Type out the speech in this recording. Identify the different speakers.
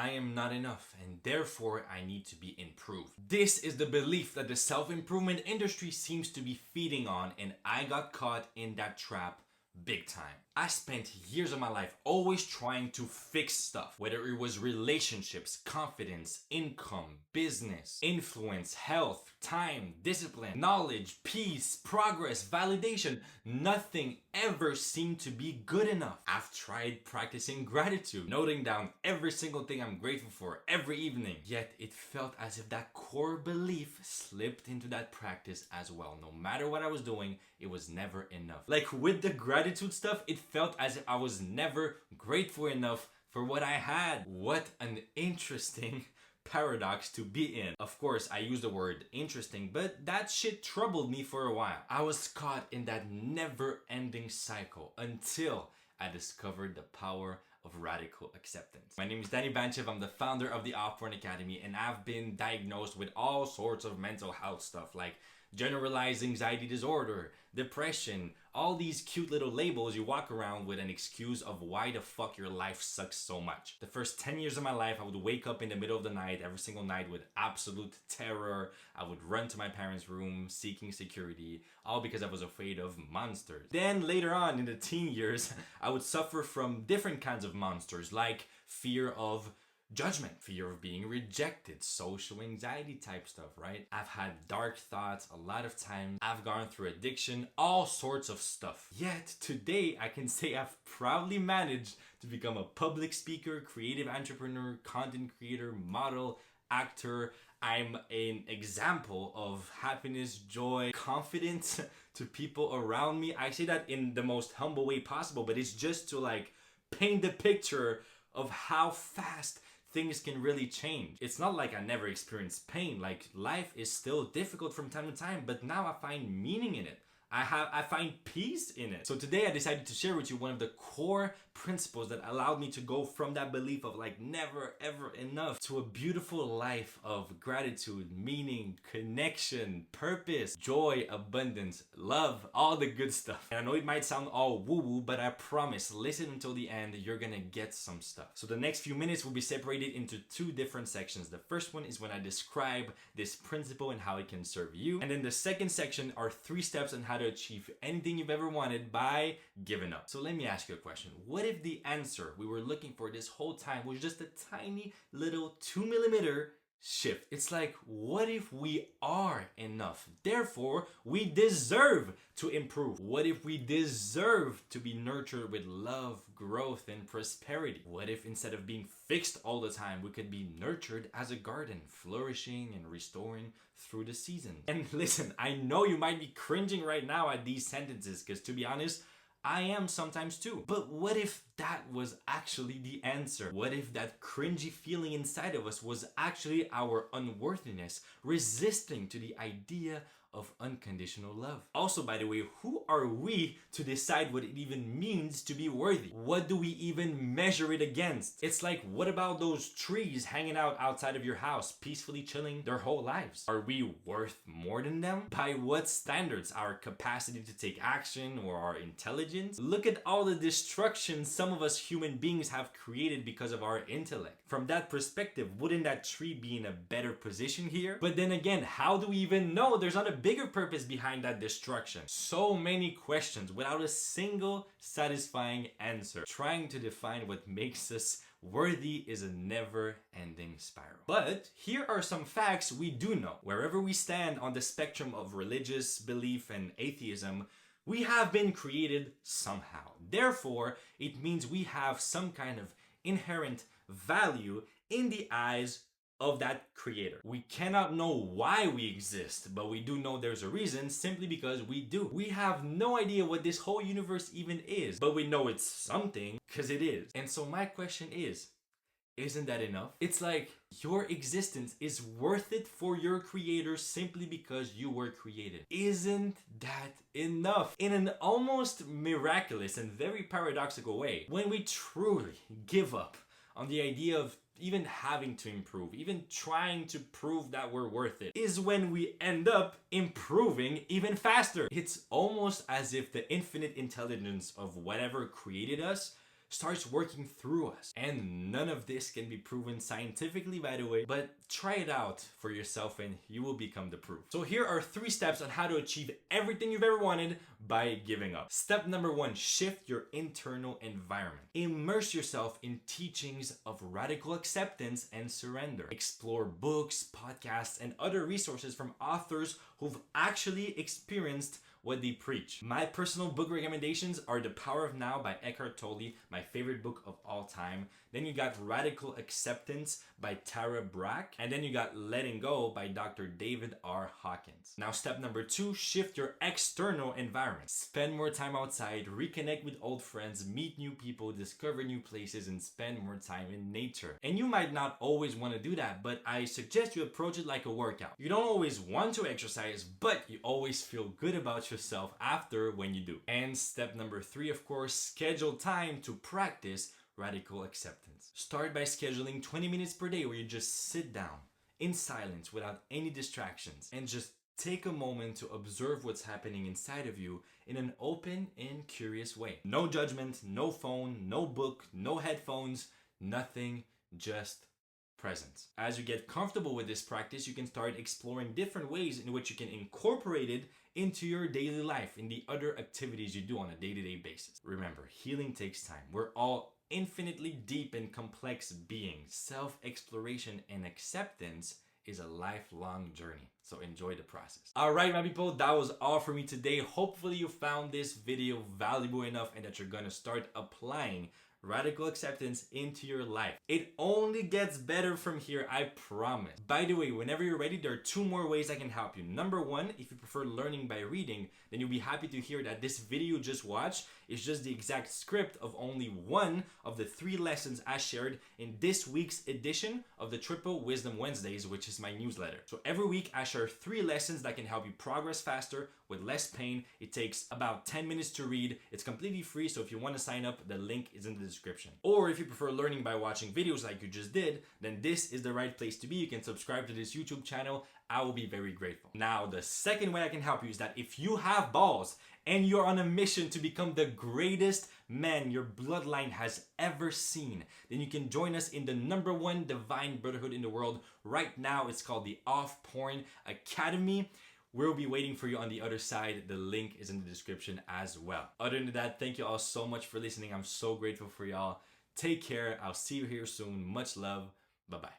Speaker 1: I am not enough and therefore I need to be improved. This is the belief that the self-improvement industry seems to be feeding on, and I got caught in that trap big time. I spent years of my life always trying to fix stuff, whether it was relationships, confidence, income, business, influence, health, time, discipline, knowledge, peace, progress, validation. Nothing ever seemed to be good enough. I've tried practicing gratitude, noting down every single thing I'm grateful for every evening, yet it felt as if that core belief slipped into that practice as well. No matter what I was doing, it was never enough. Like with the gratitude stuff, it felt as if I was never grateful enough for what I had. What an interesting paradox to be in. Of course, I use the word interesting, but that shit troubled me for a while. I was caught in that never-ending cycle until I discovered the power of radical acceptance. My name is Danny Banchev. I'm the founder of the Offporn Academy, and I've been diagnosed with all sorts of mental health stuff like generalized anxiety disorder, depression, all these cute little labels you walk around with an excuse of why the fuck your life sucks so much. The first 10 years of my life, I would wake up in the middle of the night, every single night, with absolute terror. I would run to my parents' room seeking security, all because I was afraid of monsters. Then later on in the teen years, I would suffer from different kinds of monsters like fear of judgment, fear of being rejected, social anxiety type stuff, right? I've had dark thoughts a lot of times. I've gone through addiction, all sorts of stuff. Yet today I can say I've proudly managed to become a public speaker, creative entrepreneur, content creator, model, actor. I'm an example of happiness, joy, confidence to people around me. I say that in the most humble way possible, but it's just to like paint the picture of how fast things can really change. It's not like I never experienced pain. Like, life is still difficult from time to time, but now I find meaning in it. I find peace in it. So today I decided to share with you one of the core principles that allowed me to go from that belief of like never ever enough to a beautiful life of gratitude, meaning, connection, purpose, joy, abundance, love, all the good stuff. And I know it might sound all woo-woo, but I promise, listen until the end, you're gonna get some stuff. So the next few minutes will be separated into two different sections. The first one is when I describe this principle and how it can serve you. And then the second section are 3 steps on how to achieve anything you've ever wanted by giving up. So let me ask you a question. What if the answer we were looking for this whole time was just a tiny little 2mm shift? It's like, what if we are enough? Therefore, we deserve to improve. What if we deserve to be nurtured with love, growth, and prosperity? What if instead of being fixed all the time, we could be nurtured as a garden, flourishing and restoring through the seasons? And listen, I know you might be cringing right now at these sentences, because to be honest, I am sometimes too. But what if that was actually the answer? What if that cringy feeling inside of us was actually our unworthiness, resisting to the idea of unconditional love? Also, by the way, who are we to decide what it even means to be worthy? What do we even measure it against? It's like, what about those trees hanging out outside of your house, peacefully chilling their whole lives? Are we worth more than them? By what standards? Our capacity to take action or our intelligence? Look at all the destruction some of us human beings have created because of our intellect. From that perspective, wouldn't that tree be in a better position here? But then again, how do we even know there's not a bigger purpose behind that destruction? So many questions without a single satisfying answer. Trying to define what makes us worthy is a never-ending spiral. But here are some facts we do know. Wherever we stand on the spectrum of religious belief and atheism, we have been created somehow. Therefore, it means we have some kind of inherent value in the eyes of that creator. We cannot know why we exist, but we do know there's a reason simply because we do. We have no idea what this whole universe even is, but we know it's something because it is. And so my question is, isn't that enough? It's like your existence is worth it for your creator simply because you were created. Isn't that enough? In an almost miraculous and very paradoxical way, when we truly give up on the idea of even having to improve, even trying to prove that we're worth it, is when we end up improving even faster. It's almost as if the infinite intelligence of whatever created us starts working through us. And none of this can be proven scientifically, by the way, but try it out for yourself and you will become the proof. So here are 3 steps on how to achieve everything you've ever wanted by giving up. Step number 1, shift your internal environment. Immerse yourself in teachings of radical acceptance and surrender. Explore books, podcasts, and other resources from authors who've actually experienced what they preach. My personal book recommendations are The Power of Now by Eckhart Tolle, my favorite book of all time. Then you got Radical Acceptance by Tara Brach. And then you got Letting Go by Dr. David R. Hawkins. Now step number 2, shift your external environment. Spend more time outside, reconnect with old friends, meet new people, discover new places, and spend more time in nature. And you might not always want to do that, but I suggest you approach it like a workout. You don't always want to exercise, but you always feel good about yourself after when you do. And step number 3, of course, schedule time to practice radical acceptance. Start by scheduling 20 minutes per day where you just sit down in silence without any distractions and just take a moment to observe what's happening inside of you in an open and curious way. No judgment, no phone, no book, no headphones, nothing, just presence. As you get comfortable with this practice, you can start exploring different ways in which you can incorporate it into your daily life, in the other activities you do on a day-to-day basis. Remember, healing takes time. We're all infinitely deep and complex beings. Self-exploration and acceptance is a lifelong journey. So enjoy the process. All right, my people, that was all for me today. Hopefully you found this video valuable enough and that you're gonna start applying radical acceptance into your life. It only gets better from here, I promise. By the way, whenever you're ready, there are 2 more ways I can help you. Number 1, if you prefer learning by reading, then you'll be happy to hear that this video you just watched is just the exact script of only 1 of the 3 lessons I shared in this week's edition of the Triple Wisdom Wednesdays, which is my newsletter. So every week I share 3 lessons that can help you progress faster with less pain. It takes about 10 minutes to read. It's completely free, so if you want to sign up, the link is in the description. Or if you prefer learning by watching videos like you just did, then this is the right place to be. You can subscribe to this YouTube channel. I will be very grateful. Now, the second way I can help you is that if you have balls and you're on a mission to become the greatest man your bloodline has ever seen, then you can join us in the #1 divine brotherhood in the world. Right now, it's called the Off Porn Academy. We'll be waiting for you on the other side. The link is in the description as well. Other than that, thank you all so much for listening. I'm so grateful for y'all. Take care. I'll see you here soon. Much love. Bye-bye.